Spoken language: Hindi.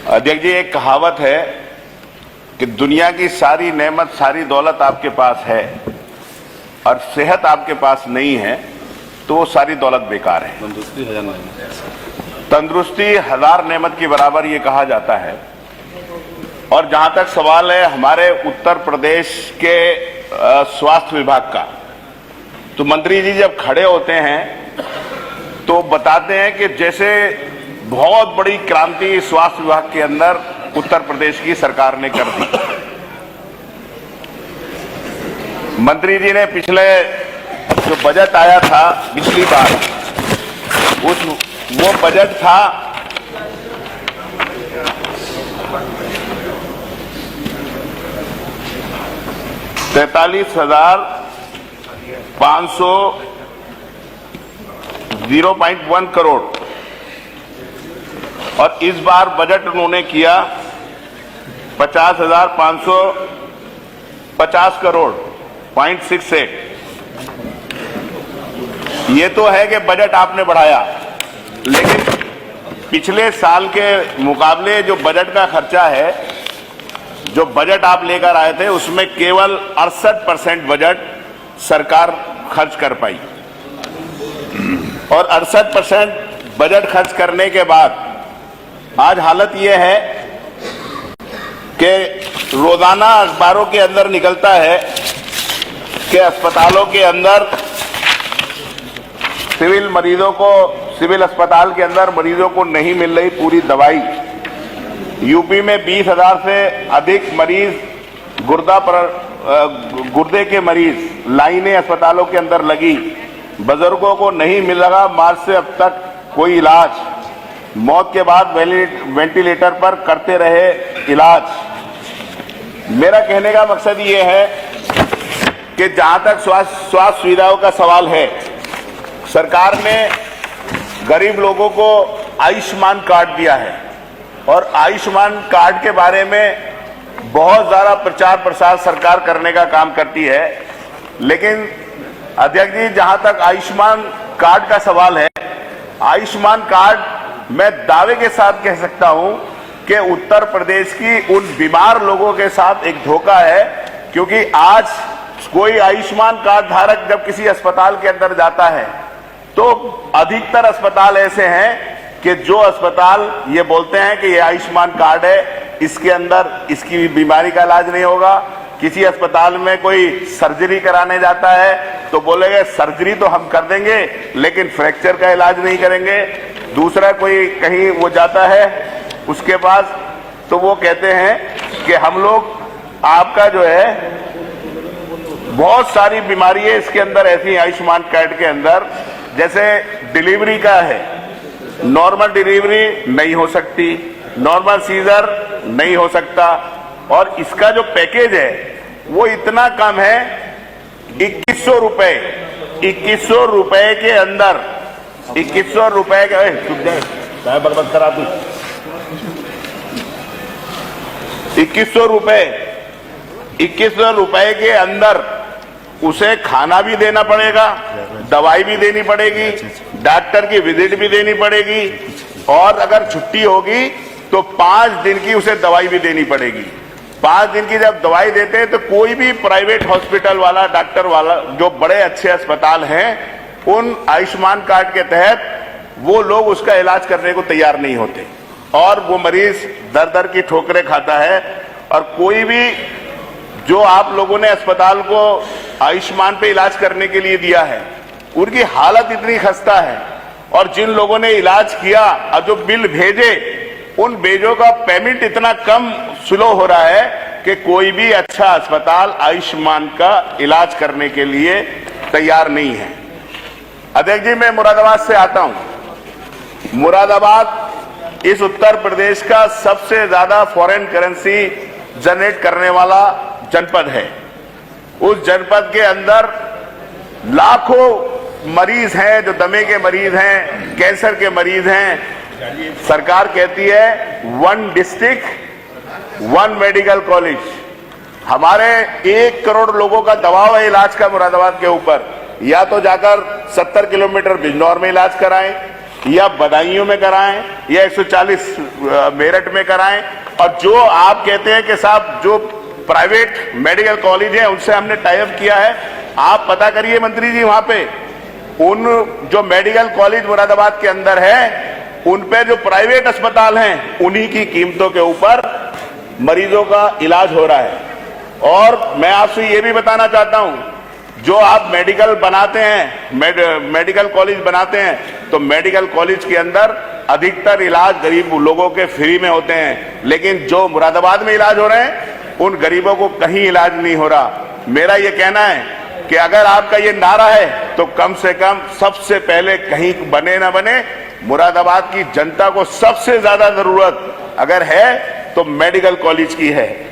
अध्यक्ष जी, एक कहावत है कि दुनिया की सारी नेमत सारी दौलत आपके पास है और सेहत आपके पास नहीं है तो वो सारी दौलत बेकार है। तंदुरुस्ती हजार नेमत के बराबर ये कहा जाता है। और जहां तक सवाल है हमारे उत्तर प्रदेश के स्वास्थ्य विभाग का, तो मंत्री जी जब खड़े होते हैं तो बताते हैं कि जैसे बहुत बड़ी क्रांति स्वास्थ्य विभाग के अंदर उत्तर प्रदेश की सरकार ने कर दी। मंत्री जी ने पिछले जो बजट आया था पिछली बार, वो बजट था 43,500 करोड़ और इस बार बजट उन्होंने किया 50,550 करोड़ 0.68। ये तो है कि बजट आपने बढ़ाया, लेकिन पिछले साल के मुकाबले जो बजट का खर्चा है, जो बजट आप लेकर आए थे उसमें केवल 68% बजट सरकार खर्च कर पाई। और 68% बजट खर्च करने के बाद आज हालत यह है कि रोजाना अखबारों के अंदर निकलता है कि अस्पतालों के अंदर सिविल अस्पताल के अंदर मरीजों को नहीं मिल रही पूरी दवाई। यूपी में 20,000 से अधिक मरीज गुर्दे के मरीज लाइनें अस्पतालों के अंदर लगी। बुजुर्गों को नहीं मिल रहा मार्च से अब तक कोई इलाज। मौत के बाद वेंटिलेटर पर करते रहे इलाज। मेरा कहने का मकसद ये है कि जहां तक स्वास्थ्य सुविधाओं का सवाल है, सरकार ने गरीब लोगों को आयुष्मान कार्ड दिया है और आयुष्मान कार्ड के बारे में बहुत ज्यादा प्रचार प्रसार सरकार करने का काम करती है। लेकिन अध्यक्ष जी, जहां तक आयुष्मान कार्ड का सवाल है, आयुष्मान कार्ड मैं दावे के साथ कह सकता हूं कि उत्तर प्रदेश की उन बीमार लोगों के साथ एक धोखा है, क्योंकि आज कोई आयुष्मान कार्ड धारक जब किसी अस्पताल के अंदर जाता है तो अधिकतर अस्पताल ऐसे हैं कि जो अस्पताल ये बोलते हैं कि ये आयुष्मान कार्ड है, इसके अंदर इसकी बीमारी का इलाज नहीं होगा। किसी अस्पताल में कोई सर्जरी कराने जाता है तो बोलेंगे सर्जरी तो हम कर देंगे लेकिन फ्रैक्चर का इलाज नहीं करेंगे। दूसरा कोई कहीं वो जाता है उसके पास तो वो कहते हैं कि हम लोग आपका जो है बहुत सारी बीमारी है इसके अंदर ऐसी आयुष्मान कार्ड के अंदर, जैसे डिलीवरी का है, नॉर्मल डिलीवरी नहीं हो सकती, नॉर्मल सीजर नहीं हो सकता, और इसका जो पैकेज है वो इतना कम है 2100 रुपए। 2100 रुपए के अंदर 2100 रुपए का बर्बाद करा दू 2100 रुपए के अंदर उसे खाना भी देना पड़ेगा, दवाई भी देनी पड़ेगी, डॉक्टर की विजिट भी देनी पड़ेगी, और अगर छुट्टी होगी तो 5 दिन की उसे दवाई भी देनी पड़ेगी। 5 दिन की जब दवाई देते हैं तो कोई भी प्राइवेट हॉस्पिटल वाला, डॉक्टर वाला, जो बड़े अच्छे अस्पताल हैं, उन आयुष्मान कार्ड के तहत वो लोग उसका इलाज करने को तैयार नहीं होते और वो मरीज दर दर की ठोकरें खाता है। और कोई भी जो आप लोगों ने अस्पताल को आयुष्मान पे इलाज करने के लिए दिया है, उनकी हालत इतनी खस्ता है, और जिन लोगों ने इलाज किया और जो बिल भेजे, उन बिलों का पेमेंट इतना कम स्लो हो रहा है कि कोई भी अच्छा अस्पताल आयुष्मान का इलाज करने के लिए तैयार नहीं है। अध्यक्ष जी, मैं मुरादाबाद से आता हूं। मुरादाबाद इस उत्तर प्रदेश का सबसे ज्यादा फॉरेन करेंसी जनरेट करने वाला जनपद है। उस जनपद के अंदर लाखों मरीज हैं, जो दमे के मरीज हैं, कैंसर के मरीज हैं। सरकार कहती है 1 डिस्ट्रिक्ट 1 मेडिकल कॉलेज। हमारे 1 करोड़ लोगों का दबाव है इलाज का मुरादाबाद के ऊपर। या तो जाकर 70 किलोमीटर बिजनौर में इलाज कराएं, या बदायूं में कराएं या 140 मेरठ में कराएं। और जो आप कहते हैं कि साहब जो प्राइवेट मेडिकल कॉलेज है उनसे हमने टाई अप किया है, आप पता करिए मंत्री जी, वहां पे उन जो मेडिकल कॉलेज मुरादाबाद के अंदर है उन पे जो प्राइवेट अस्पताल हैं उन्हीं की कीमतों के ऊपर मरीजों का इलाज हो रहा है। और मैं आपसे ये भी बताना चाहता हूं, जो आप मेडिकल बनाते हैं, मेडिकल कॉलेज बनाते हैं, तो मेडिकल कॉलेज के अंदर अधिकतर इलाज गरीब लोगों के फ्री में होते हैं, लेकिन जो मुरादाबाद में इलाज हो रहे हैं उन गरीबों को कहीं इलाज नहीं हो रहा। मेरा ये कहना है कि अगर आपका ये नारा है तो कम से कम सबसे पहले कहीं बने ना बने, मुरादाबाद की जनता को सबसे ज्यादा जरूरत अगर है तो मेडिकल कॉलेज की है।